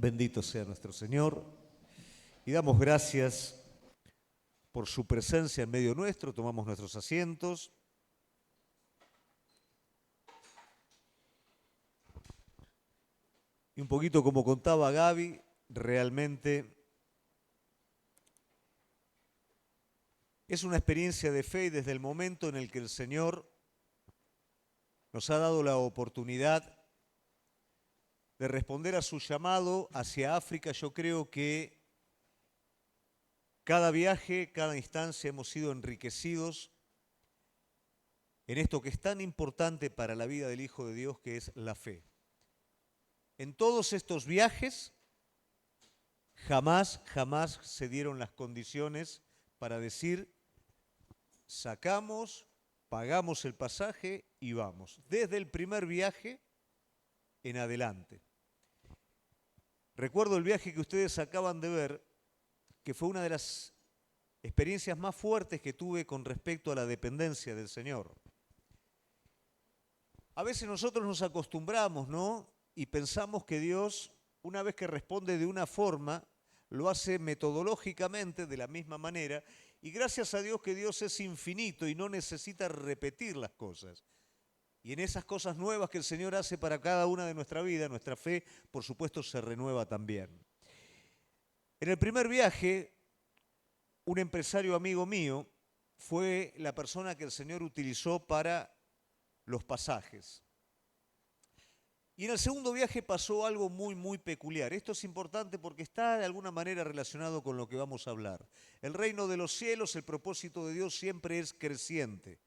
Bendito sea nuestro Señor y damos gracias por su presencia en medio nuestro. Tomamos nuestros asientos. Y un poquito como contaba Gaby, realmente es una experiencia de fe y desde el momento en el que el Señor nos ha dado la oportunidad de responder a su llamado hacia África, yo creo que cada viaje, cada instancia hemos sido enriquecidos en esto que es tan importante para la vida del Hijo de Dios, que es la fe. En todos estos viajes jamás se dieron las condiciones para decir, sacamos, pagamos el pasaje y vamos. Desde el primer viaje en adelante. Recuerdo el viaje que ustedes acaban de ver, que fue una de las experiencias más fuertes que tuve con respecto a la dependencia del Señor. A veces nosotros nos acostumbramos, ¿no? Y pensamos que Dios, una vez que responde de una forma, lo hace metodológicamente de la misma manera, y gracias a Dios que Dios es infinito y no necesita repetir las cosas. Y en esas cosas nuevas que el Señor hace para cada una de nuestra vida, nuestra fe, por supuesto, se renueva también. En el primer viaje, un empresario amigo mío fue la persona que el Señor utilizó para los pasajes. Y en el segundo viaje pasó algo muy peculiar. Esto es importante porque está de alguna manera relacionado con lo que vamos a hablar. El reino de los cielos, el propósito de Dios siempre es creciente.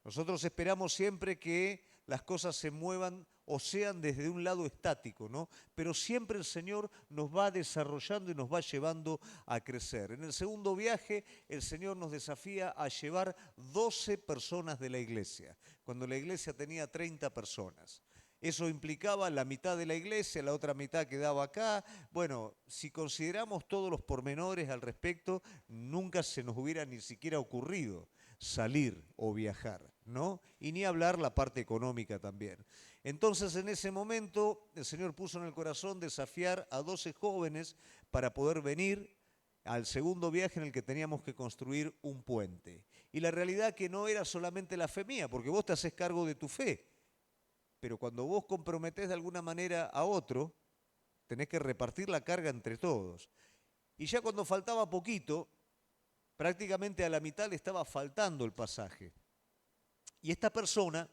Nosotros esperamos siempre que las cosas se muevan o sean desde un lado estático, ¿no? Pero siempre el Señor nos va desarrollando y nos va llevando a crecer. En el segundo viaje, el Señor nos desafía a llevar 12 personas de la iglesia, cuando la iglesia tenía 30 personas. Eso implicaba la mitad de la iglesia, la otra mitad quedaba acá. Bueno, si consideramos todos los pormenores al respecto, nunca se nos hubiera ni siquiera ocurrido salir o viajar, ¿no? Y ni hablar la parte económica también. Entonces, en ese momento, el Señor puso en el corazón desafiar a 12 jóvenes para poder venir al segundo viaje en el que teníamos que construir un puente. Y la realidad que no era solamente la fe mía, porque vos te haces cargo de tu fe, pero cuando vos comprometés de alguna manera a otro, tenés que repartir la carga entre todos. Y ya cuando faltaba poquito, prácticamente a la mitad le estaba faltando el pasaje. Y esta persona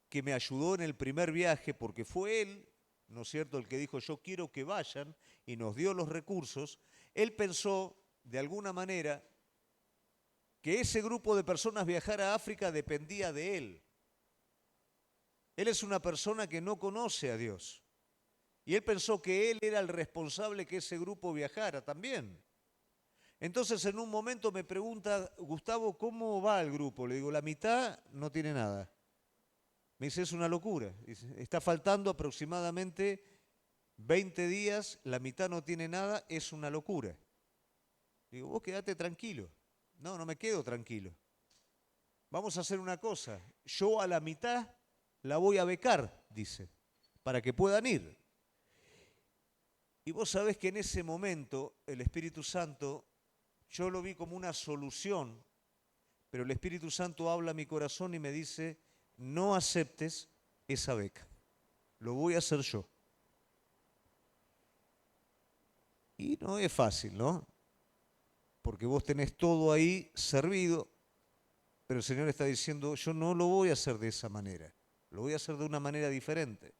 que me ayudó en el primer viaje, porque fue él, ¿no es cierto?, el que dijo yo quiero que vayan y nos dio los recursos, él pensó de alguna manera que ese grupo de personas viajar a África dependía de él. Él es una persona que no conoce a Dios. Y él pensó que él era el responsable que ese grupo viajara también. Entonces en un momento me pregunta, Gustavo, ¿cómo va el grupo? Le digo, la mitad no tiene nada. Me dice, es una locura. Dice, está faltando aproximadamente 20 días, la mitad no tiene nada, es una locura. Digo, vos quedate tranquilo. No, no me quedo tranquilo. Vamos a hacer una cosa, yo a la mitad la voy a becar, dice, para que puedan ir. Y vos sabés que en ese momento el Espíritu Santo, yo lo vi como una solución, pero el Espíritu Santo habla a mi corazón y me dice, no aceptes esa beca, lo voy a hacer yo. Y no es fácil, ¿no? Porque vos tenés todo ahí servido, pero el Señor está diciendo, yo no lo voy a hacer de esa manera, lo voy a hacer de una manera diferente.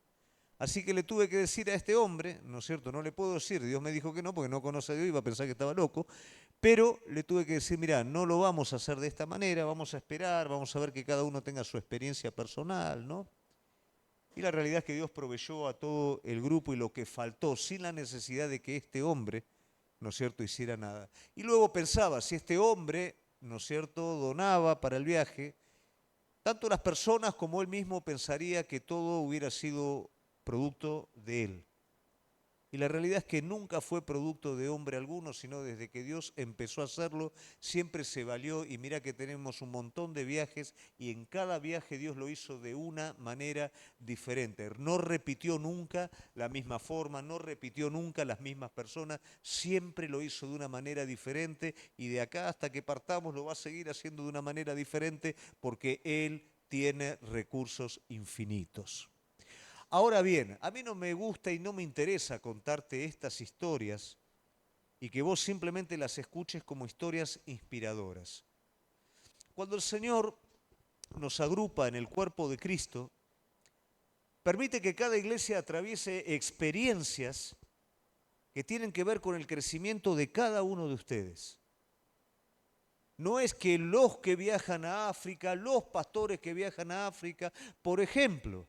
Así que le tuve que decir a este hombre, ¿no es cierto? No le puedo decir, Dios me dijo que no, porque no conoce a Dios, iba a pensar que estaba loco, pero le tuve que decir, mirá, no lo vamos a hacer de esta manera, vamos a esperar, vamos a ver que cada uno tenga su experiencia personal, ¿no? Y la realidad es que Dios proveyó a todo el grupo y lo que faltó, sin la necesidad de que este hombre, ¿no es cierto?, hiciera nada. Y luego pensaba, si este hombre, ¿no es cierto?, donaba para el viaje, tanto las personas como él mismo pensaría que todo hubiera sido producto de él. Y la realidad es que nunca fue producto de hombre alguno, sino desde que Dios empezó a hacerlo, siempre se valió. Y mira que tenemos un montón de viajes y en cada viaje Dios lo hizo de una manera diferente. No repitió nunca la misma forma, no repitió nunca las mismas personas, siempre lo hizo de una manera diferente y de acá hasta que partamos lo va a seguir haciendo de una manera diferente porque Él tiene recursos infinitos. Ahora bien, a mí no me gusta y no me interesa contarte estas historias y que vos simplemente las escuches como historias inspiradoras. Cuando el Señor nos agrupa en el cuerpo de Cristo, permite que cada iglesia atraviese experiencias que tienen que ver con el crecimiento de cada uno de ustedes. No es que los que viajan a África, los pastores que viajan a África, por ejemplo,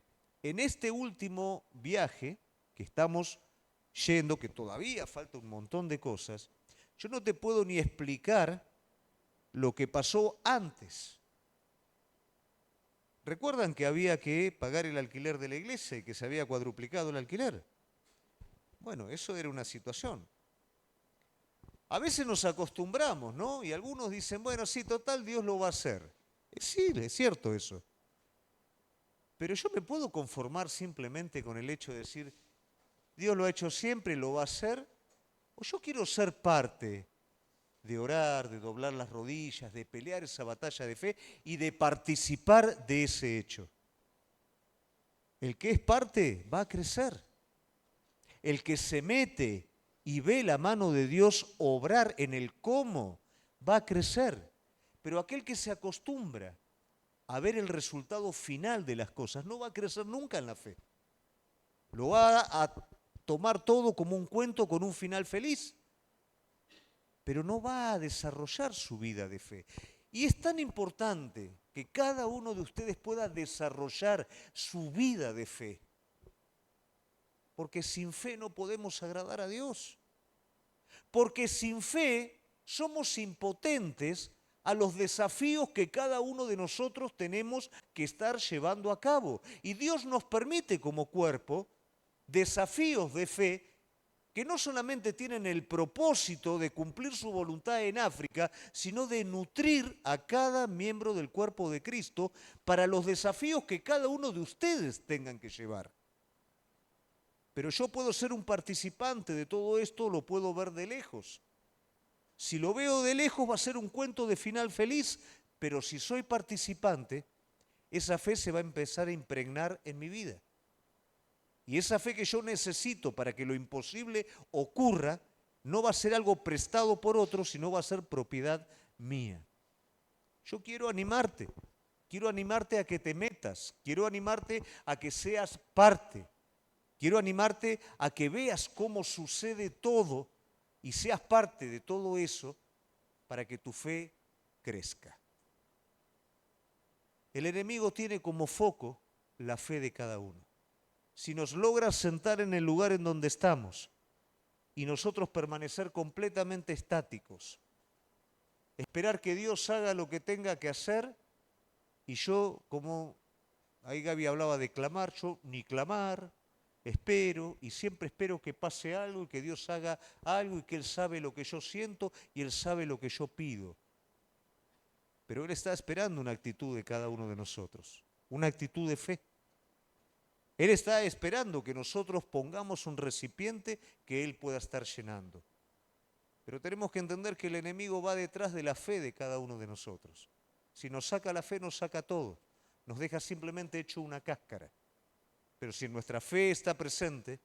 en este último viaje que estamos yendo, que todavía falta un montón de cosas, yo no te puedo ni explicar lo que pasó antes. ¿Recuerdan que había que pagar el alquiler de la iglesia y que se había cuadruplicado el alquiler? Bueno, eso era una situación. A veces nos acostumbramos, ¿no? Y algunos dicen, bueno, sí, total, Dios lo va a hacer. Sí, es cierto eso. Pero yo me puedo conformar simplemente con el hecho de decir, Dios lo ha hecho siempre, lo va a hacer, o yo quiero ser parte de orar, de doblar las rodillas, de pelear esa batalla de fe y de participar de ese hecho. El que es parte va a crecer. El que se mete y ve la mano de Dios obrar en el cómo, va a crecer. Pero aquel que se acostumbra a ver el resultado final de las cosas no va a crecer nunca en la fe. Lo va a tomar todo como un cuento con un final feliz, pero no va a desarrollar su vida de fe. Y es tan importante que cada uno de ustedes pueda desarrollar su vida de fe, porque sin fe no podemos agradar a Dios. Porque sin fe somos impotentes a los desafíos que cada uno de nosotros tenemos que estar llevando a cabo. Y Dios nos permite como cuerpo desafíos de fe que no solamente tienen el propósito de cumplir su voluntad en África, sino de nutrir a cada miembro del cuerpo de Cristo para los desafíos que cada uno de ustedes tengan que llevar. Pero yo puedo ser un participante de todo esto, lo puedo ver de lejos. Si lo veo de lejos va a ser un cuento de final feliz, pero si soy participante, esa fe se va a empezar a impregnar en mi vida. Y esa fe que yo necesito para que lo imposible ocurra, no va a ser algo prestado por otros, sino va a ser propiedad mía. Yo quiero animarte a que te metas, quiero animarte a que seas parte. Quiero animarte a que veas cómo sucede todo y seas parte de todo eso para que tu fe crezca. El enemigo tiene como foco la fe de cada uno. Si nos logra sentar en el lugar en donde estamos y nosotros permanecer completamente estáticos, esperar que Dios haga lo que tenga que hacer y yo, como ahí Gaby hablaba de clamar, yo ni clamar, espero y siempre espero que pase algo y que Dios haga algo y que Él sabe lo que yo siento y Él sabe lo que yo pido. Pero Él está esperando una actitud de cada uno de nosotros, una actitud de fe. Él está esperando que nosotros pongamos un recipiente que Él pueda estar llenando. Pero tenemos que entender que el enemigo va detrás de la fe de cada uno de nosotros. Si nos saca la fe, nos saca todo. Nos deja simplemente hecho una cáscara. Pero si nuestra fe está presente,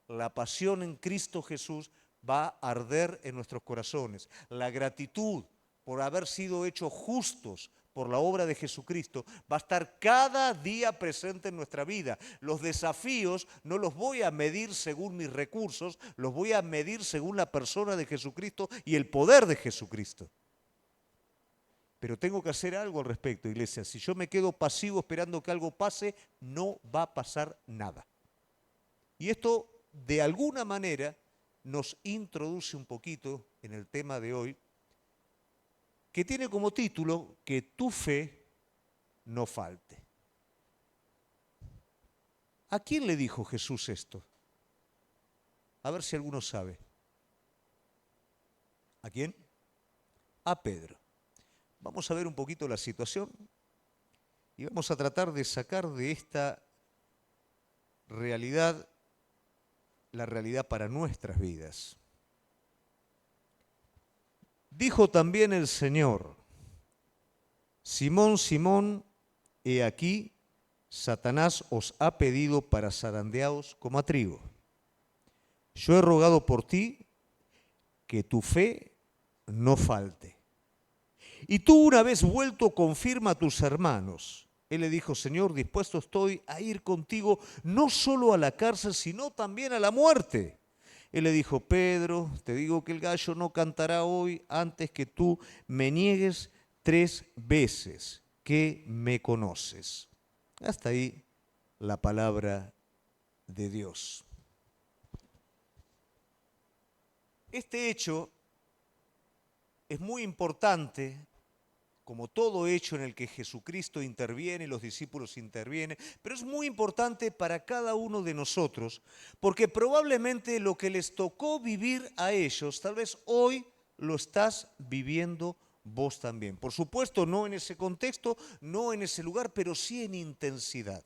la pasión en Cristo Jesús va a arder en nuestros corazones. La gratitud por haber sido hechos justos por la obra de Jesucristo va a estar cada día presente en nuestra vida. Los desafíos no los voy a medir según mis recursos, los voy a medir según la persona de Jesucristo y el poder de Jesucristo. Pero tengo que hacer algo al respecto, iglesia. Si yo me quedo pasivo esperando que algo pase, no va a pasar nada. Y esto, de alguna manera, nos introduce un poquito en el tema de hoy, que tiene como título que tu fe no falte. ¿A quién le dijo Jesús esto? A ver si alguno sabe. ¿A quién? A Pedro. Vamos a ver un poquito la situación y vamos a tratar de sacar de esta realidad la realidad para nuestras vidas. Dijo también el Señor: Simón, Simón, he aquí, Satanás os ha pedido para zarandearos como a trigo. Yo he rogado por ti que tu fe no falte. Y tú, una vez vuelto, confirma a tus hermanos. Él le dijo: Señor, dispuesto estoy a ir contigo no solo a la cárcel, sino también a la muerte. Él le dijo: Pedro, te digo que el gallo no cantará hoy antes que tú me niegues 3 veces que me conoces. Hasta ahí la palabra de Dios. Este hecho es muy importante, como todo hecho en el que Jesucristo interviene, los discípulos intervienen, pero es muy importante para cada uno de nosotros, porque probablemente lo que les tocó vivir a ellos, tal vez hoy lo estás viviendo vos también. Por supuesto, no en ese contexto, no en ese lugar, pero sí en intensidad.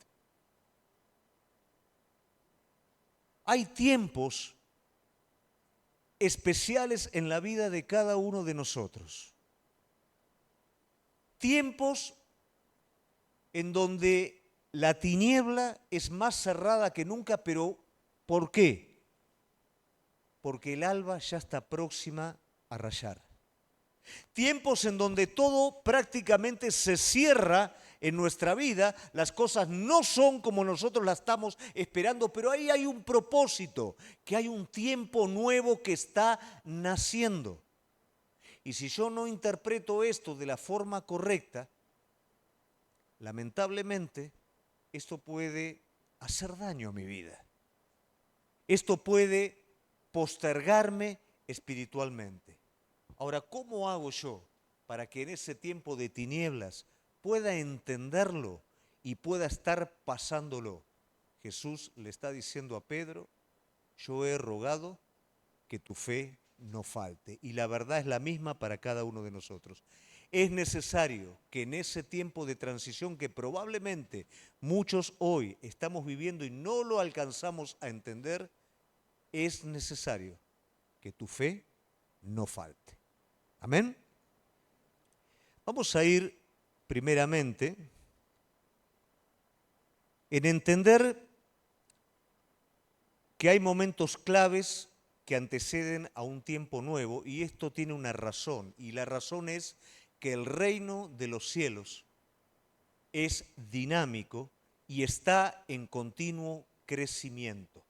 Hay tiempos especiales en la vida de cada uno de nosotros. Tiempos en donde la tiniebla es más cerrada que nunca, pero ¿por qué? Porque el alba ya está próxima a rayar. Tiempos en donde todo prácticamente se cierra en nuestra vida, las cosas no son como nosotros las estamos esperando, pero ahí hay un propósito, que hay un tiempo nuevo que está naciendo. Y si yo no interpreto esto de la forma correcta, lamentablemente, esto puede hacer daño a mi vida. Esto puede postergarme espiritualmente. Ahora, ¿cómo hago yo para que en ese tiempo de tinieblas pueda entenderlo y pueda estar pasándolo? Jesús le está diciendo a Pedro: yo he rogado que tu fe no falte. Y la verdad es la misma para cada uno de nosotros. Es necesario que en ese tiempo de transición que probablemente muchos hoy estamos viviendo y no lo alcanzamos a entender, es necesario que tu fe no falte. Amén. Vamos a ir primeramente en entender que hay momentos claves que anteceden a un tiempo nuevo, y esto tiene una razón, y la razón es que el reino de los cielos es dinámico y está en continuo crecimiento.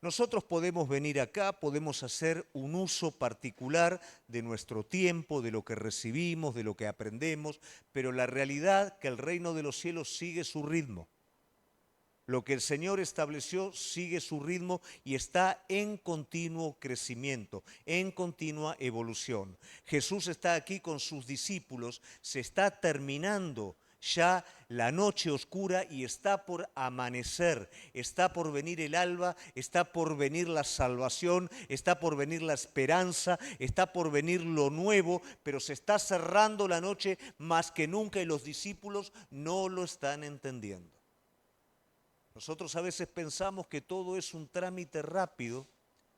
Nosotros podemos venir acá, podemos hacer un uso particular de nuestro tiempo, de lo que recibimos, de lo que aprendemos, pero la realidad es que el reino de los cielos sigue su ritmo. Lo que el Señor estableció sigue su ritmo y está en continuo crecimiento, en continua evolución. Jesús está aquí con sus discípulos, se está terminando ya la noche oscura y está por amanecer, está por venir el alba, está por venir la salvación, está por venir la esperanza, está por venir lo nuevo, pero se está cerrando la noche más que nunca y los discípulos no lo están entendiendo. Nosotros a veces pensamos que todo es un trámite rápido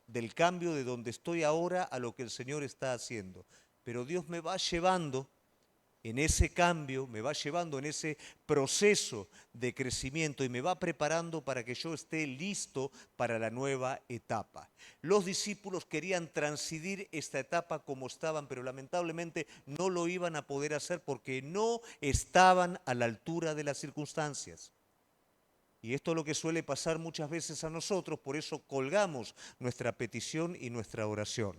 del cambio de donde estoy ahora a lo que el Señor está haciendo. Pero Dios me va llevando en ese cambio, me va llevando en ese proceso de crecimiento y me va preparando para que yo esté listo para la nueva etapa. Los discípulos querían transidir esta etapa como estaban, pero lamentablemente no lo iban a poder hacer porque no estaban a la altura de las circunstancias. Y esto es lo que suele pasar muchas veces a nosotros, por eso colgamos nuestra petición y nuestra oración.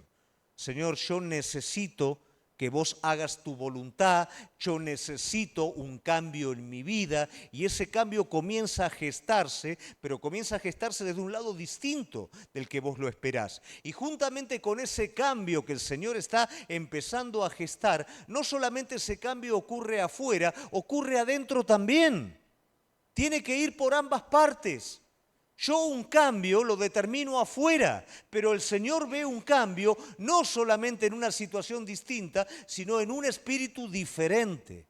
Señor, yo necesito que vos hagas tu voluntad, yo necesito un cambio en mi vida y ese cambio comienza a gestarse, pero comienza a gestarse desde un lado distinto del que vos lo esperás. Y juntamente con ese cambio que el Señor está empezando a gestar, no solamente ese cambio ocurre afuera, ocurre adentro también. Tiene que ir por ambas partes. Yo un cambio lo determino afuera, pero el Señor ve un cambio no solamente en una situación distinta, sino en un espíritu diferente.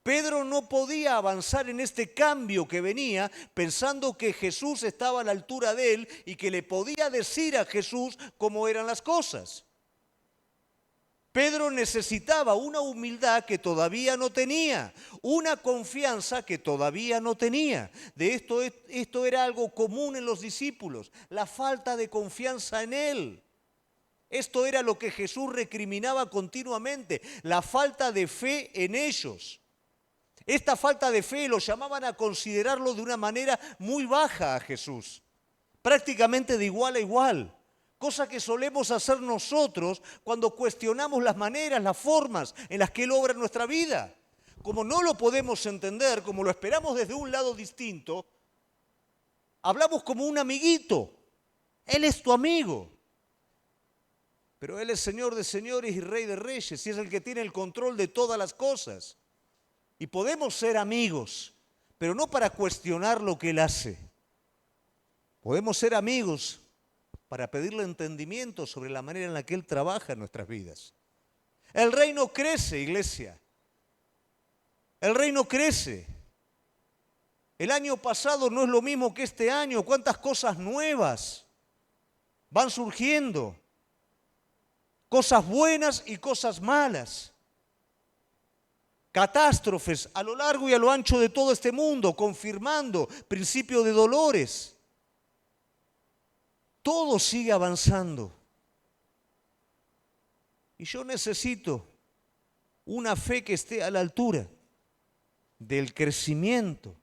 Pedro no podía avanzar en este cambio que venía pensando que Jesús estaba a la altura de él y que le podía decir a Jesús cómo eran las cosas. Pedro necesitaba una humildad que todavía no tenía, una confianza que todavía no tenía. Esto era algo común en los discípulos, la falta de confianza en él. Esto era lo que Jesús recriminaba continuamente, la falta de fe en ellos. Esta falta de fe lo llamaban a considerarlo de una manera muy baja a Jesús, prácticamente de igual a igual. Cosa que solemos hacer nosotros cuando cuestionamos las maneras, las formas en las que Él obra en nuestra vida. Como no lo podemos entender, como lo esperamos desde un lado distinto, hablamos como un amiguito. Él es tu amigo. Pero Él es Señor de señores y Rey de reyes, y es el que tiene el control de todas las cosas. Y podemos ser amigos, pero no para cuestionar lo que Él hace. Podemos ser amigos para pedirle entendimiento sobre la manera en la que Él trabaja en nuestras vidas. El reino crece, iglesia. El reino crece. El año pasado no es lo mismo que este año. Cuántas cosas nuevas van surgiendo. Cosas buenas y cosas malas. Catástrofes a lo largo y a lo ancho de todo este mundo, confirmando principio de dolores. Todo sigue avanzando. Y yo necesito una fe que esté a la altura del crecimiento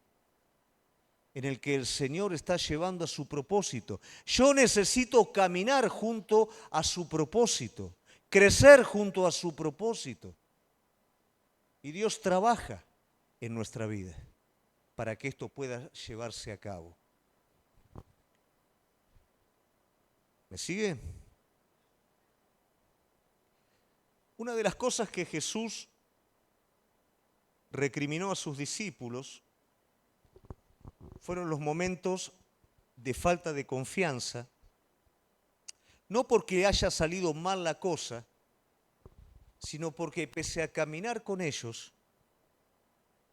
en el que el Señor está llevando a su propósito. Yo necesito caminar junto a su propósito, crecer junto a su propósito. Y Dios trabaja en nuestra vida para que esto pueda llevarse a cabo. ¿Me sigue? Una de las cosas que Jesús recriminó a sus discípulos fueron los momentos de falta de confianza, no porque haya salido mal la cosa, sino porque pese a caminar con ellos,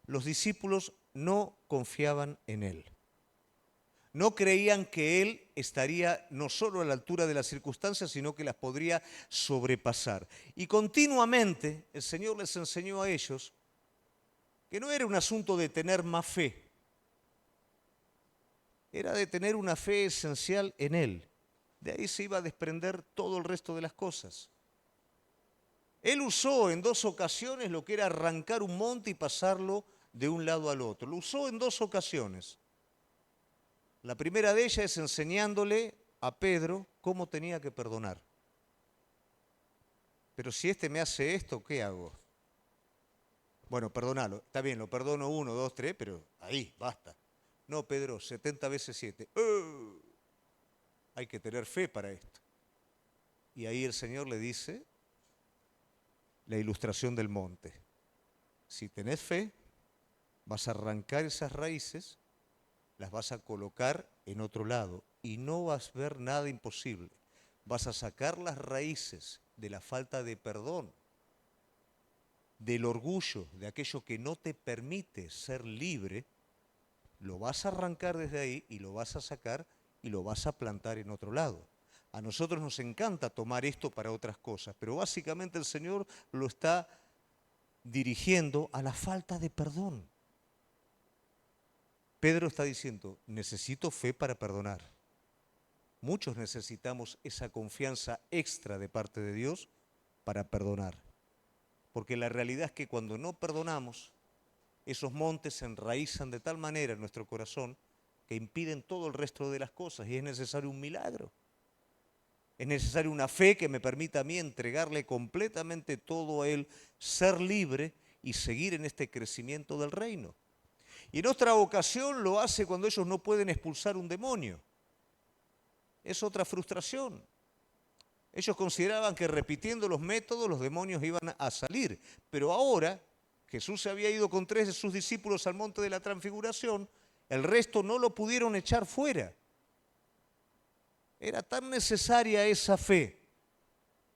los discípulos no confiaban en Él. No creían que Él estaría no solo a la altura de las circunstancias, sino que las podría sobrepasar. Y continuamente el Señor les enseñó a ellos que no era un asunto de tener más fe, era de tener una fe esencial en Él. De ahí se iba a desprender todo el resto de las cosas. Él usó en 2 ocasiones lo que era arrancar un monte y pasarlo de un lado al otro. Lo usó en 2 ocasiones. La primera de ellas es enseñándole a Pedro cómo tenía que perdonar. Pero si este me hace esto, ¿qué hago? Bueno, perdonalo. Está bien, lo perdono 1, 2, 3, pero ahí, basta. No, Pedro, 70 veces 7. Hay que tener fe para esto. Y ahí el Señor le dice la ilustración del monte. Si tenés fe, vas a arrancar esas raíces, las vas a colocar en otro lado y no vas a ver nada imposible. Vas a sacar las raíces de la falta de perdón, del orgullo, de aquello que no te permite ser libre, lo vas a arrancar desde ahí y lo vas a sacar y lo vas a plantar en otro lado. A nosotros nos encanta tomar esto para otras cosas, pero básicamente el Señor lo está dirigiendo a la falta de perdón. Pedro está diciendo, necesito fe para perdonar. Muchos necesitamos esa confianza extra de parte de Dios para perdonar. Porque la realidad es que cuando no perdonamos, esos montes se enraizan de tal manera en nuestro corazón que impiden todo el resto de las cosas y es necesario un milagro. Es necesaria una fe que me permita a mí entregarle completamente todo a Él, ser libre y seguir en este crecimiento del reino. Y en otra ocasión lo hace cuando ellos no pueden expulsar un demonio. Es otra frustración. Ellos consideraban que repitiendo los métodos los demonios iban a salir. Pero ahora Jesús se había ido con 3 de sus discípulos al monte de la transfiguración, el resto no lo pudieron echar fuera. Era tan necesaria esa fe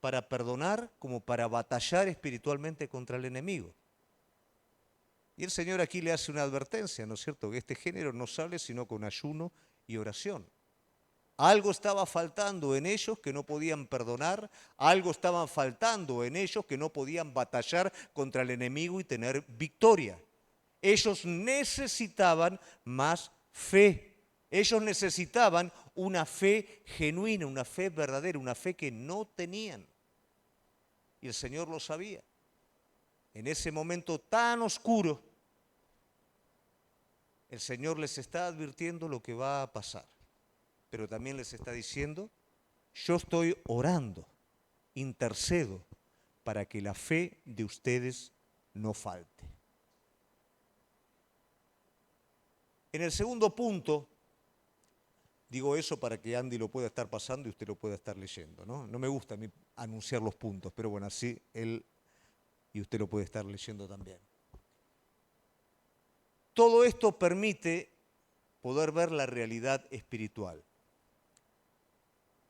para perdonar como para batallar espiritualmente contra el enemigo. Y el Señor aquí le hace una advertencia, ¿no es cierto? Que este género no sale sino con ayuno y oración. Algo estaba faltando en ellos que no podían perdonar, algo estaba faltando en ellos que no podían batallar contra el enemigo y tener victoria. Ellos necesitaban más fe. Ellos necesitaban una fe genuina, una fe verdadera, una fe que no tenían. Y el Señor lo sabía. En ese momento tan oscuro, el Señor les está advirtiendo lo que va a pasar. Pero también les está diciendo, yo estoy orando, intercedo para que la fe de ustedes no falte. En el segundo punto, digo eso para que Andy lo pueda estar pasando y usted lo pueda estar leyendo, ¿no? No me gusta a mí anunciar los puntos, pero bueno, así él y usted lo puede estar leyendo también. Todo esto permite poder ver la realidad espiritual.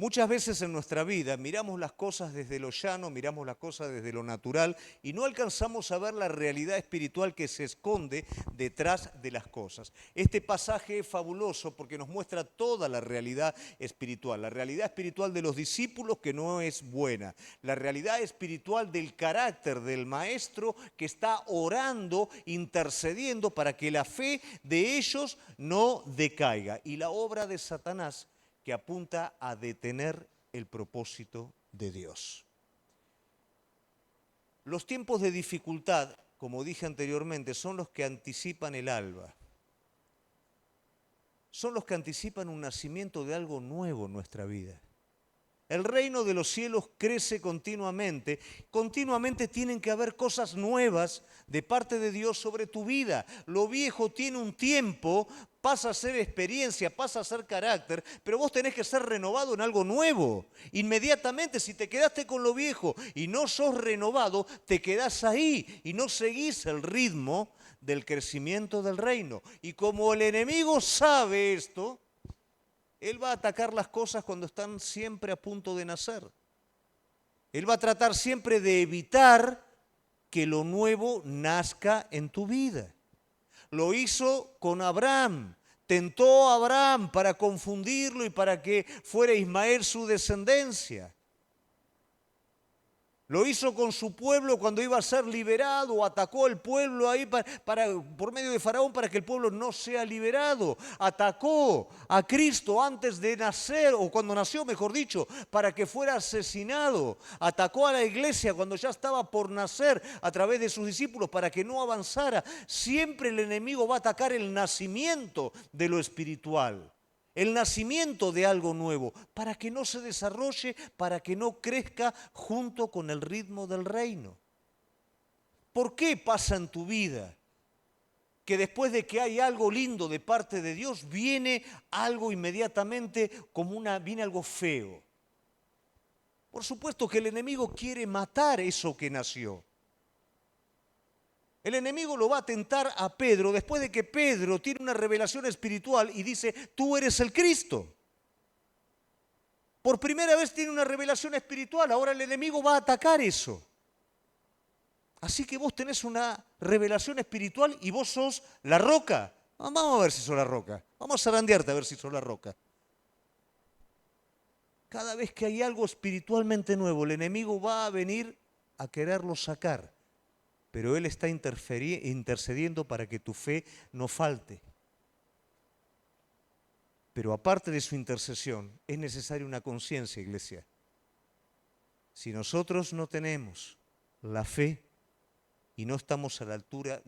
Muchas veces en nuestra vida miramos las cosas desde lo llano, miramos las cosas desde lo natural y no alcanzamos a ver la realidad espiritual que se esconde detrás de las cosas. Este pasaje es fabuloso porque nos muestra toda la realidad espiritual de los discípulos que no es buena, la realidad espiritual del carácter del maestro que está orando, intercediendo para que la fe de ellos no decaiga y la obra de Satanás que apunta a detener el propósito de Dios. Los tiempos de dificultad, como dije anteriormente, son los que anticipan el alba. Son los que anticipan un nacimiento de algo nuevo en nuestra vida. El reino de los cielos crece continuamente. Continuamente tienen que haber cosas nuevas de parte de Dios sobre tu vida. Lo viejo tiene un tiempo, pasa a ser experiencia, pasa a ser carácter, pero vos tenés que ser renovado en algo nuevo. Inmediatamente, si te quedaste con lo viejo y no sos renovado, te quedás ahí y no seguís el ritmo del crecimiento del reino. Y como el enemigo sabe esto, él va a atacar las cosas cuando están siempre a punto de nacer. Él va a tratar siempre de evitar que lo nuevo nazca en tu vida. Lo hizo con Abraham. Tentó a Abraham para confundirlo y para que fuera Ismael su descendencia. Lo hizo con su pueblo cuando iba a ser liberado, atacó al pueblo ahí por medio de Faraón para que el pueblo no sea liberado. Atacó a Cristo antes de nacer, o cuando nació, mejor dicho, para que fuera asesinado. Atacó a la iglesia cuando ya estaba por nacer a través de sus discípulos para que no avanzara. Siempre el enemigo va a atacar el nacimiento de lo espiritual. El nacimiento de algo nuevo, para que no se desarrolle, para que no crezca junto con el ritmo del reino. ¿Por qué pasa en tu vida que después de que hay algo lindo de parte de Dios, viene algo inmediatamente viene algo feo? Por supuesto que el enemigo quiere matar eso que nació. El enemigo lo va a tentar a Pedro después de que Pedro tiene una revelación espiritual y dice, tú eres el Cristo. Por primera vez tiene una revelación espiritual, ahora el enemigo va a atacar eso. Así que vos tenés una revelación espiritual y vos sos la roca. Vamos a ver si sos la roca. Vamos a zarandearte a ver si sos la roca. Cada vez que hay algo espiritualmente nuevo, el enemigo va a venir a quererlo sacar. Pero él está intercediendo para que tu fe no falte. Pero aparte de su intercesión, es necesaria una conciencia, iglesia. Si nosotros no tenemos la fe y no estamos a la altura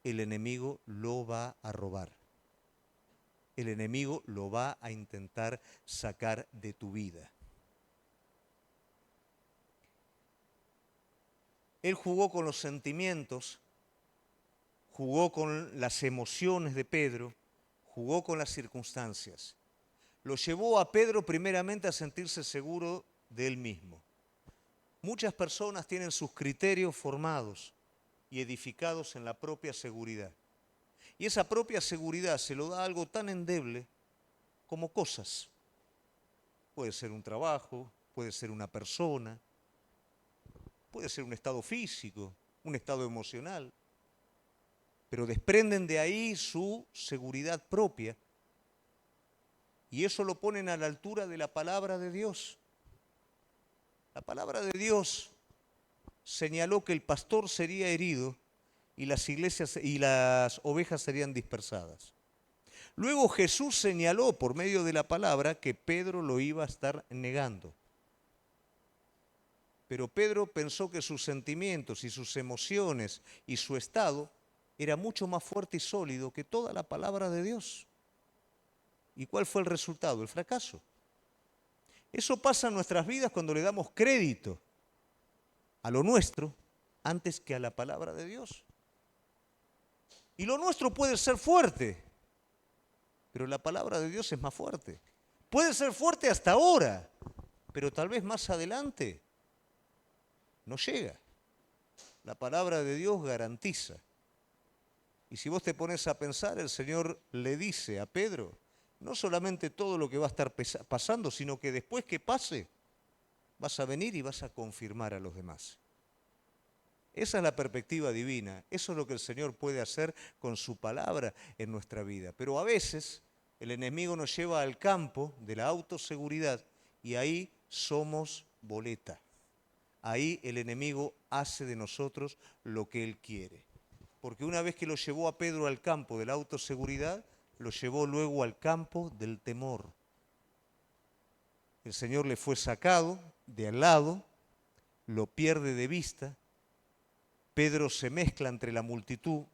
el enemigo lo va a robar. El enemigo lo va a intentar sacar de tu vida. Él jugó con los sentimientos, jugó con las emociones de Pedro, jugó con las circunstancias. Lo llevó a Pedro primeramente a sentirse seguro de él mismo. Muchas personas tienen sus criterios formados y edificados en la propia seguridad. Y esa propia seguridad se lo da algo tan endeble como cosas. Puede ser un trabajo, puede ser una persona, puede ser un estado físico, un estado emocional, pero desprenden de ahí su seguridad propia y eso lo ponen a la altura de la palabra de Dios. La palabra de Dios señaló que el pastor sería herido y las iglesias y las ovejas serían dispersadas. Luego Jesús señaló por medio de la palabra que Pedro lo iba a estar negando. Pero Pedro pensó que sus sentimientos y sus emociones y su estado era mucho más fuerte y sólido que toda la palabra de Dios. ¿Y cuál fue el resultado? El fracaso. Eso pasa en nuestras vidas cuando le damos crédito a lo nuestro antes que a la palabra de Dios. Y lo nuestro puede ser fuerte, pero la palabra de Dios es más fuerte. Puede ser fuerte hasta ahora, pero tal vez más adelante no llega. La palabra de Dios garantiza. Y si vos te pones a pensar, el Señor le dice a Pedro, no solamente todo lo que va a estar pasando, sino que después que pase, vas a venir y vas a confirmar a los demás. Esa es la perspectiva divina, eso es lo que el Señor puede hacer con su palabra en nuestra vida. Pero a veces el enemigo nos lleva al campo de la autoseguridad y ahí somos boleta. Ahí el enemigo hace de nosotros lo que él quiere. Porque una vez que lo llevó a Pedro al campo de la autoseguridad, lo llevó luego al campo del temor. El Señor le fue sacado de al lado, lo pierde de vista. Pedro se mezcla entre la multitud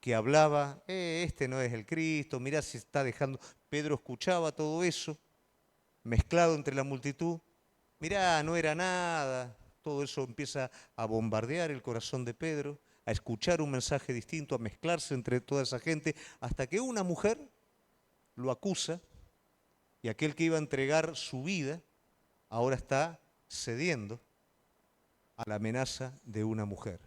que hablaba, este no es el Cristo, mirá si está dejando. Pedro escuchaba todo eso, mezclado entre la multitud, mirá, no era nada. Todo eso empieza a bombardear el corazón de Pedro, a escuchar un mensaje distinto, a mezclarse entre toda esa gente, hasta que una mujer lo acusa y aquel que iba a entregar su vida ahora está cediendo a la amenaza de una mujer.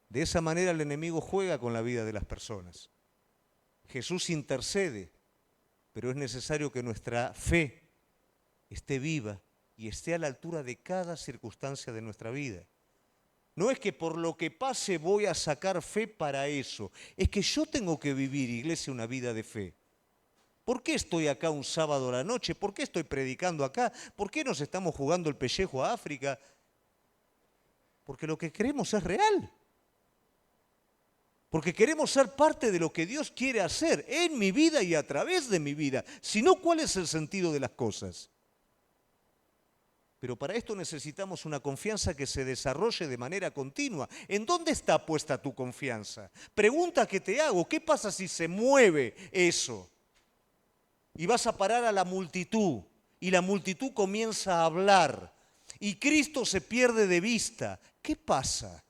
De esa manera el enemigo juega con la vida de las personas. Jesús intercede, pero es necesario que nuestra fe esté viva y esté a la altura de cada circunstancia de nuestra vida. No es que por lo que pase voy a sacar fe para eso, es que yo tengo que vivir, iglesia, una vida de fe. ¿Por qué estoy acá un sábado a la noche? ¿Por qué estoy predicando acá? ¿Por qué nos estamos jugando el pellejo a África? Porque lo que creemos es real. Porque queremos ser parte de lo que Dios quiere hacer en mi vida y a través de mi vida. Si no, ¿cuál es el sentido de las cosas? Pero para esto necesitamos una confianza que se desarrolle de manera continua. ¿En dónde está puesta tu confianza? Pregunta que te hago, ¿qué pasa si se mueve eso? Y vas a parar a la multitud y la multitud comienza a hablar y Cristo se pierde de vista. ¿Qué pasa?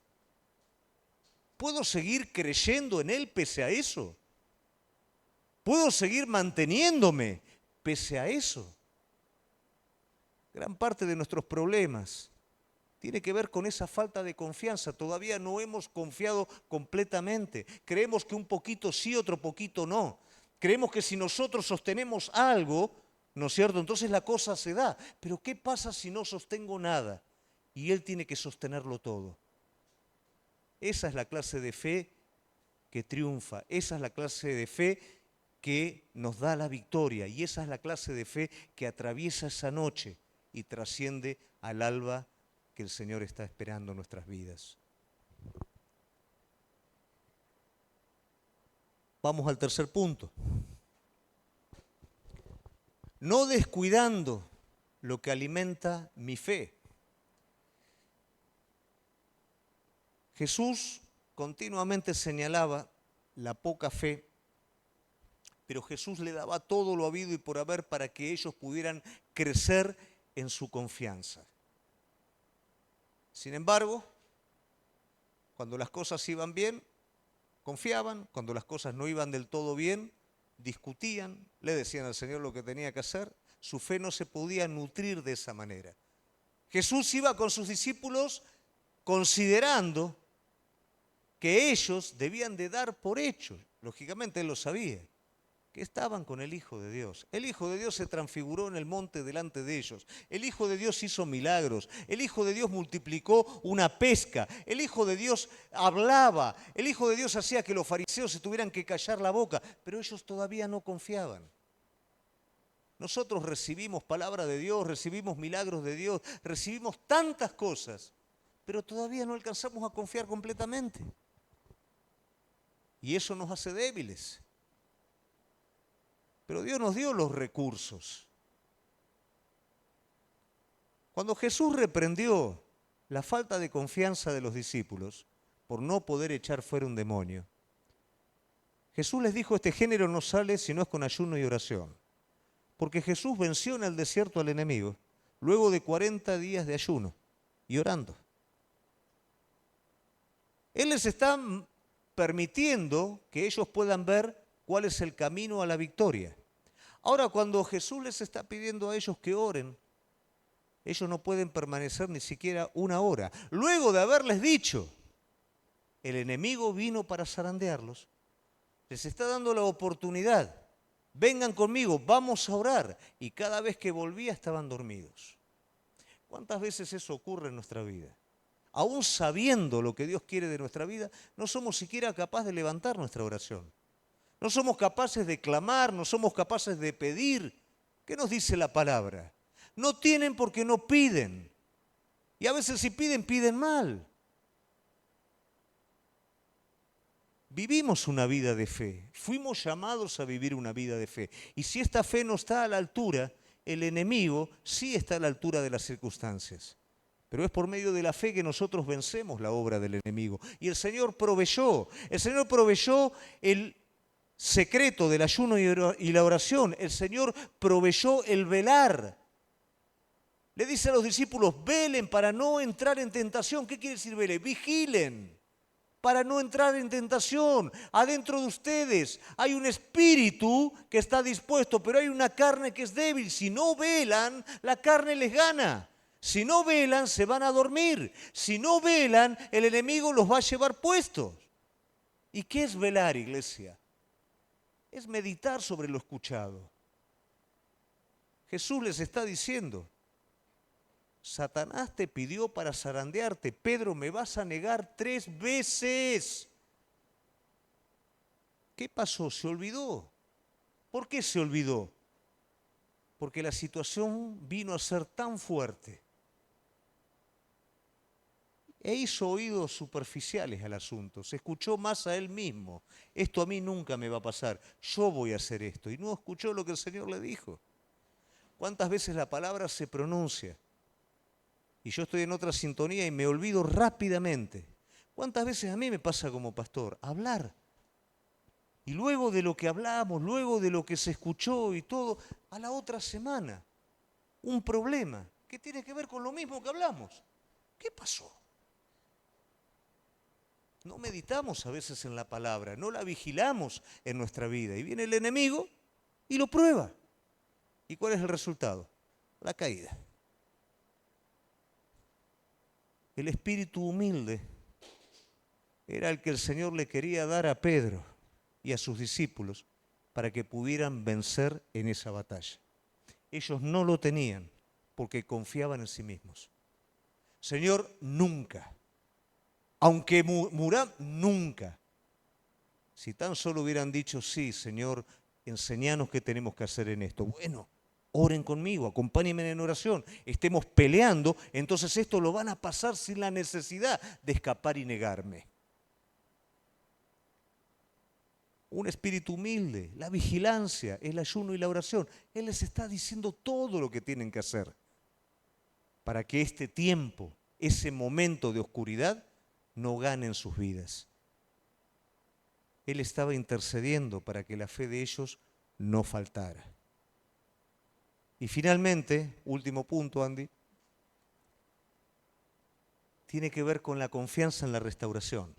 ¿Puedo seguir creyendo en Él pese a eso? ¿Puedo seguir manteniéndome pese a eso? Gran parte de nuestros problemas tiene que ver con esa falta de confianza. Todavía no hemos confiado completamente. Creemos que un poquito sí, otro poquito no. Creemos que si nosotros sostenemos algo, ¿no es cierto? Entonces la cosa se da. Pero ¿qué pasa si no sostengo nada? Y Él tiene que sostenerlo todo. Esa es la clase de fe que triunfa. Esa es la clase de fe que nos da la victoria. Y esa es la clase de fe que atraviesa esa noche y trasciende al alba que el Señor está esperando en nuestras vidas. Vamos al tercer punto. No descuidando lo que alimenta mi fe. Jesús continuamente señalaba la poca fe, pero Jesús le daba todo lo habido y por haber para que ellos pudieran crecer en su confianza. Sin embargo, cuando las cosas iban bien, confiaban, cuando las cosas no iban del todo bien, discutían, le decían al Señor lo que tenía que hacer, su fe no se podía nutrir de esa manera. Jesús iba con sus discípulos considerando que ellos debían de dar por hecho, lógicamente Él lo sabía, que estaban con el Hijo de Dios. El Hijo de Dios se transfiguró en el monte delante de ellos. El Hijo de Dios hizo milagros. El Hijo de Dios multiplicó una pesca. El Hijo de Dios hablaba. El Hijo de Dios hacía que los fariseos se tuvieran que callar la boca, pero ellos todavía no confiaban. Nosotros recibimos palabra de Dios, recibimos milagros de Dios, recibimos tantas cosas, pero todavía no alcanzamos a confiar completamente. Y eso nos hace débiles. Pero Dios nos dio los recursos. Cuando Jesús reprendió la falta de confianza de los discípulos por no poder echar fuera un demonio, Jesús les dijo, este género no sale si no es con ayuno y oración. Porque Jesús venció en el desierto al enemigo luego de 40 días de ayuno y orando. Él les está permitiendo que ellos puedan ver cuál es el camino a la victoria. Ahora, cuando Jesús les está pidiendo a ellos que oren, ellos no pueden permanecer ni siquiera una hora. Luego de haberles dicho, el enemigo vino para zarandearlos, les está dando la oportunidad. Vengan conmigo, vamos a orar. Y cada vez que volvía estaban dormidos. ¿Cuántas veces eso ocurre en nuestra vida? Aún sabiendo lo que Dios quiere de nuestra vida, no somos siquiera capaces de levantar nuestra oración. No somos capaces de clamar, no somos capaces de pedir. ¿Qué nos dice la palabra? No tienen porque no piden. Y a veces si piden, piden mal. Vivimos una vida de fe. Fuimos llamados a vivir una vida de fe. Y si esta fe no está a la altura, el enemigo sí está a la altura de las circunstancias. Pero es por medio de la fe que nosotros vencemos la obra del enemigo. Y el Señor proveyó el secreto del ayuno y la oración. El Señor proveyó el velar. Le dice a los discípulos, velen para no entrar en tentación. ¿Qué quiere decir velen? Vigilen para no entrar en tentación. Adentro de ustedes hay un espíritu que está dispuesto, pero hay una carne que es débil. Si no velan, la carne les gana. Si no velan, se van a dormir. Si no velan, el enemigo los va a llevar puestos. ¿Y qué es velar, iglesia? Es meditar sobre lo escuchado. Jesús les está diciendo, Satanás te pidió para zarandearte. Pedro, me vas a negar 3 veces. ¿Qué pasó? ¿Se olvidó? ¿Por qué se olvidó? Porque la situación vino a ser tan fuerte e hizo oídos superficiales al asunto. Se escuchó más a él mismo. Esto a mí nunca me va a pasar. Yo voy a hacer esto. Y no escuchó lo que el Señor le dijo. ¿Cuántas veces la palabra se pronuncia? Y yo estoy en otra sintonía y me olvido rápidamente. ¿Cuántas veces a mí me pasa como pastor? Hablar. Y luego de lo que hablamos, luego de lo que se escuchó y todo, a la otra semana, un problema que tiene que ver con lo mismo que hablamos. ¿Qué pasó? No meditamos a veces en la palabra, no la vigilamos en nuestra vida. Y viene el enemigo y lo prueba. ¿Y cuál es el resultado? La caída. El espíritu humilde era el que el Señor le quería dar a Pedro y a sus discípulos para que pudieran vencer en esa batalla. Ellos no lo tenían porque confiaban en sí mismos. Señor, nunca. Aunque muran, nunca. Si tan solo hubieran dicho, sí, Señor, enséñanos qué tenemos que hacer en esto. Bueno, oren conmigo, acompáñenme en oración. Estemos peleando, entonces esto lo van a pasar sin la necesidad de escapar y negarme. Un espíritu humilde, la vigilancia, el ayuno y la oración. Él les está diciendo todo lo que tienen que hacer para que este tiempo, ese momento de oscuridad, no gane en sus vidas. Él estaba intercediendo para que la fe de ellos no faltara. Y finalmente, último punto, Andy, tiene que ver con la confianza en la restauración.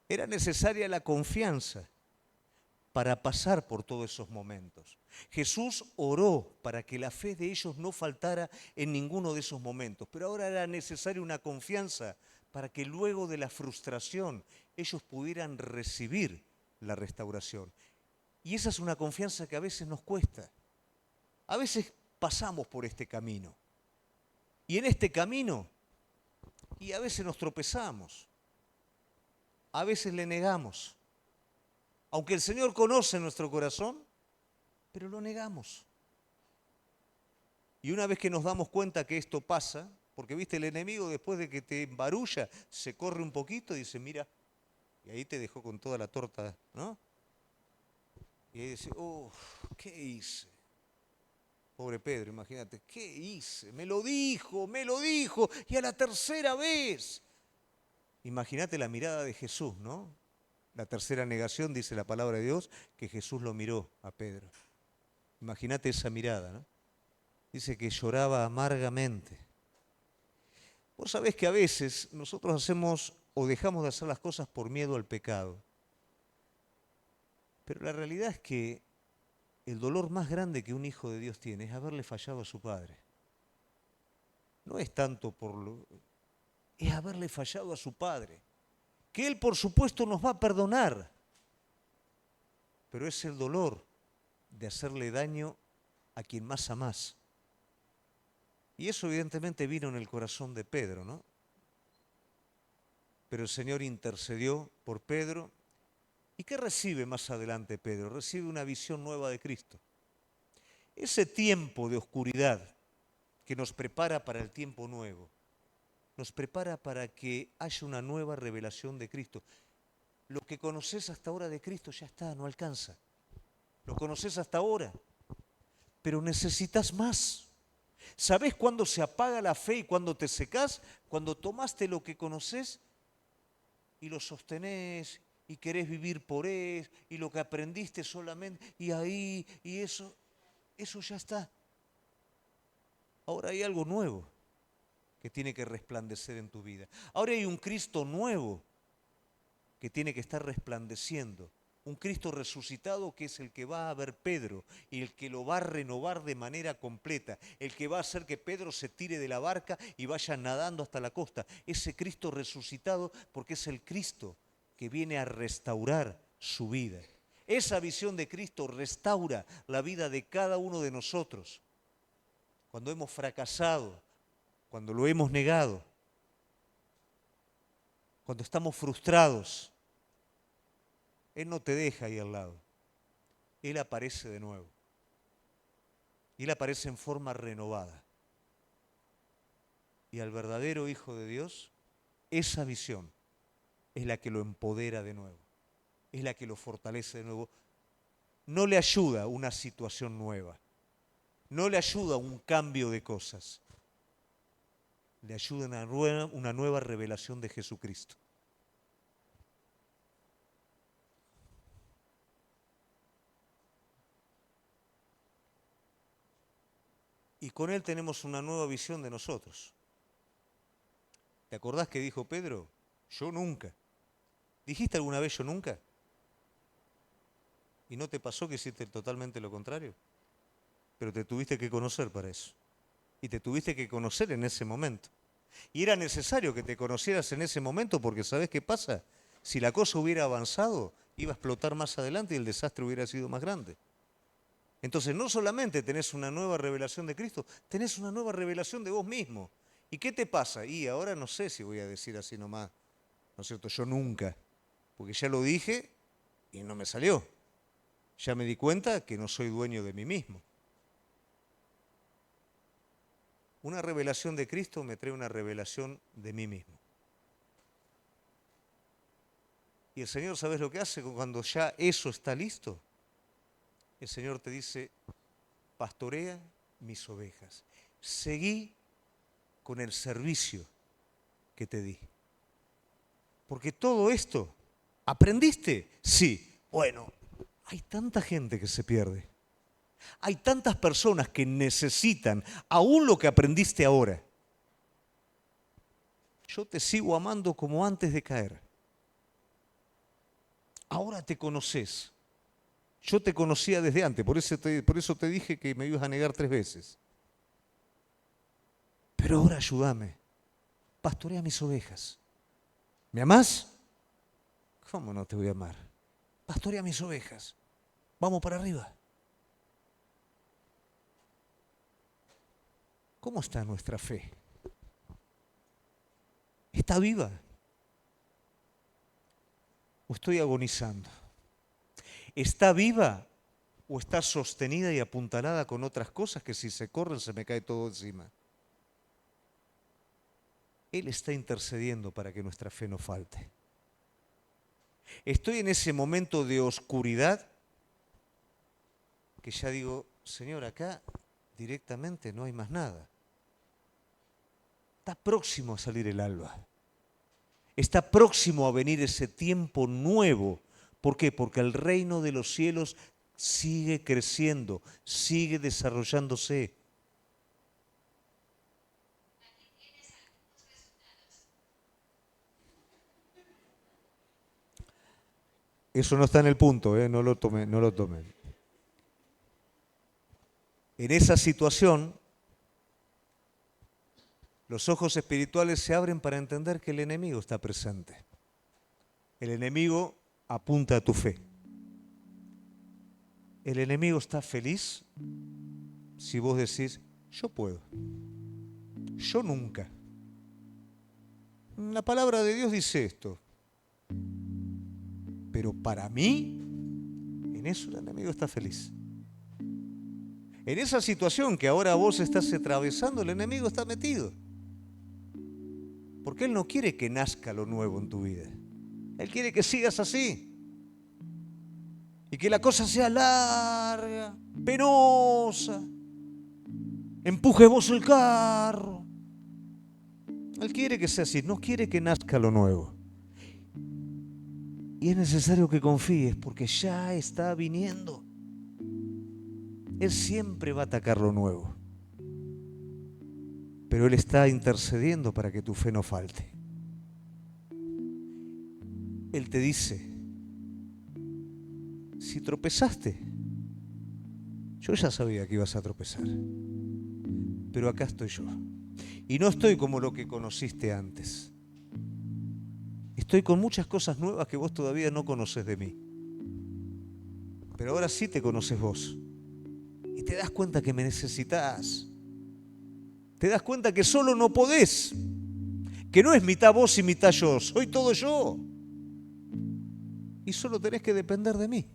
Era necesaria la confianza para pasar por todos esos momentos. Jesús oró para que la fe de ellos no faltara en ninguno de esos momentos, pero ahora era necesaria una confianza para que luego de la frustración ellos pudieran recibir la restauración. Y esa es una confianza que a veces nos cuesta. A veces pasamos por este camino. Y en este camino, y a veces nos tropezamos. A veces le negamos. Aunque el Señor conoce nuestro corazón, pero lo negamos. Y una vez que nos damos cuenta que esto pasa, porque viste, el enemigo después de que te embarulla, se corre un poquito y dice, mira, y ahí te dejó con toda la torta, ¿no? Y ahí dice, oh, ¿qué hice? Pobre Pedro, imagínate, ¿qué hice? Me lo dijo, y a la tercera vez. Imagínate la mirada de Jesús, ¿no? La tercera negación, dice la palabra de Dios, que Jesús lo miró a Pedro. Imagínate esa mirada, ¿no? Dice que lloraba amargamente. Vos sabés que a veces nosotros hacemos o dejamos de hacer las cosas por miedo al pecado. Pero la realidad es que el dolor más grande que un hijo de Dios tiene es haberle fallado a su padre. No es tanto es haberle fallado a su padre. Que Él, por supuesto, nos va a perdonar. Pero es el dolor de hacerle daño a quien más amás. Y eso evidentemente vino en el corazón de Pedro, ¿no? Pero el Señor intercedió por Pedro. ¿Y qué recibe más adelante Pedro? Recibe una visión nueva de Cristo. Ese tiempo de oscuridad que nos prepara para el tiempo nuevo, nos prepara para que haya una nueva revelación de Cristo. Lo que conoces hasta ahora de Cristo ya está, no alcanza. Lo conoces hasta ahora, pero necesitas más. ¿Sabés cuándo se apaga la fe y cuándo te secás? Cuando tomaste lo que conoces y lo sostenés y querés vivir por él y lo que aprendiste solamente y ahí y eso ya está. Ahora hay algo nuevo que tiene que resplandecer en tu vida. Ahora hay un Cristo nuevo que tiene que estar resplandeciendo. Un Cristo resucitado que es el que va a ver Pedro y el que lo va a renovar de manera completa, el que va a hacer que Pedro se tire de la barca y vaya nadando hasta la costa. Ese Cristo resucitado porque es el Cristo que viene a restaurar su vida. Esa visión de Cristo restaura la vida de cada uno de nosotros. Cuando hemos fracasado, cuando lo hemos negado, cuando estamos frustrados, Él no te deja ahí al lado. Él aparece de nuevo. Y Él aparece en forma renovada. Y al verdadero Hijo de Dios, esa visión es la que lo empodera de nuevo. Es la que lo fortalece de nuevo. No le ayuda una situación nueva. No le ayuda un cambio de cosas. Le ayuda una nueva revelación de Jesucristo. Y con Él tenemos una nueva visión de nosotros. ¿Te acordás que dijo Pedro? Yo nunca. ¿Dijiste alguna vez yo nunca? ¿Y no te pasó que hiciste totalmente lo contrario? Pero te tuviste que conocer para eso. Y te tuviste que conocer en ese momento. Y era necesario que te conocieras en ese momento porque ¿sabés qué pasa? Si la cosa hubiera avanzado, iba a explotar más adelante y el desastre hubiera sido más grande. Entonces no solamente tenés una nueva revelación de Cristo, tenés una nueva revelación de vos mismo. ¿Y qué te pasa? Y ahora no sé si voy a decir así nomás, ¿no es cierto? Yo nunca, porque ya lo dije y no me salió. Ya me di cuenta que no soy dueño de mí mismo. Una revelación de Cristo me trae una revelación de mí mismo. Y el Señor, ¿sabes lo que hace cuando ya eso está listo? El Señor te dice, pastorea mis ovejas. Seguí con el servicio que te di. Porque todo esto, ¿aprendiste? Sí. Bueno, hay tanta gente que se pierde. Hay tantas personas que necesitan aún lo que aprendiste ahora. Yo te sigo amando como antes de caer. Ahora te conoces. Yo te conocía desde antes, por eso te dije que me ibas a negar 3 veces. Pero ahora ayúdame. Pastorea mis ovejas. ¿Me amás? ¿Cómo no te voy a amar? pastorea mis ovejas, vamos para arriba. ¿Cómo está nuestra fe? ¿Está viva? ¿O estoy agonizando? ¿Está viva o está sostenida y apuntalada con otras cosas que si se corren se me cae todo encima? Él está intercediendo para que nuestra fe no falte. Estoy en ese momento de oscuridad que ya digo, Señor, acá directamente no hay más nada. Está próximo a salir el alba. Está próximo a venir ese tiempo nuevo. ¿Por qué? Porque el reino de los cielos sigue creciendo, sigue desarrollándose. Eso no está en el punto, no lo tomen. En esa situación, los ojos espirituales se abren para entender que el enemigo está presente. El enemigo apunta a tu fe. El enemigo está feliz si vos decís, yo puedo, yo nunca. La palabra de Dios dice esto. Pero para mí, en eso el enemigo está feliz. En esa situación que ahora vos estás atravesando, el enemigo está metido. Porque él no quiere que nazca lo nuevo en tu vida. Él quiere que sigas así. Y que la cosa sea larga, penosa. Empuje vos el carro. Él quiere que sea así, no quiere que nazca lo nuevo. Y es necesario que confíes porque ya está viniendo. Él siempre va a atacar lo nuevo. Pero Él está intercediendo para que tu fe no falte. Él te dice, si tropezaste, yo ya sabía que ibas a tropezar. Pero acá estoy yo. Y no estoy como lo que conociste antes. Estoy con muchas cosas nuevas que vos todavía no conoces de mí. Pero ahora sí te conoces vos. Y te das cuenta que me necesitas. Te das cuenta que solo no podés. Que no es mitad vos y mitad yo. Soy todo yo. Y solo tenés que depender de mí.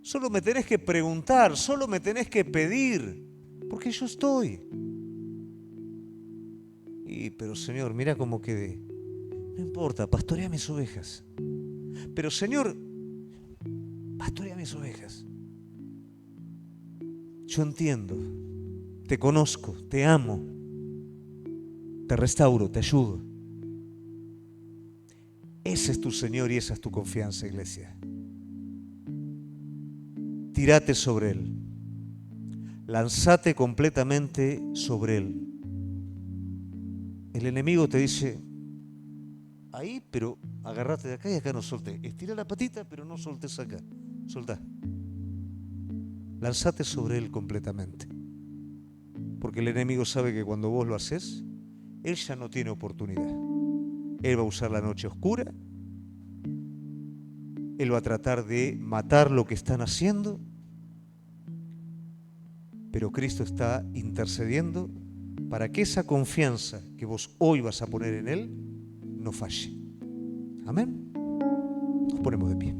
Solo me tenés que preguntar. Solo me tenés que pedir. Porque yo estoy. Pero Señor, mira cómo quedé. No importa, pastorea mis ovejas. Pero Señor, pastorea mis ovejas. Yo entiendo, te conozco, te amo, te restauro, te ayudo. Ese es tu Señor y esa es tu confianza, iglesia. Tírate sobre Él. Lanzate completamente sobre Él. El enemigo te dice, ahí, pero agárrate de acá y acá no soltés. Estira la patita, pero no soltés acá. Soltá. Lanzate sobre Él completamente. Porque el enemigo sabe que cuando vos lo haces, Él ya no tiene oportunidad. Él va a usar la noche oscura. Él va a tratar de matar lo que están haciendo. Pero Cristo está intercediendo para que esa confianza que vos hoy vas a poner en Él no falle. Amén. Nos ponemos de pie.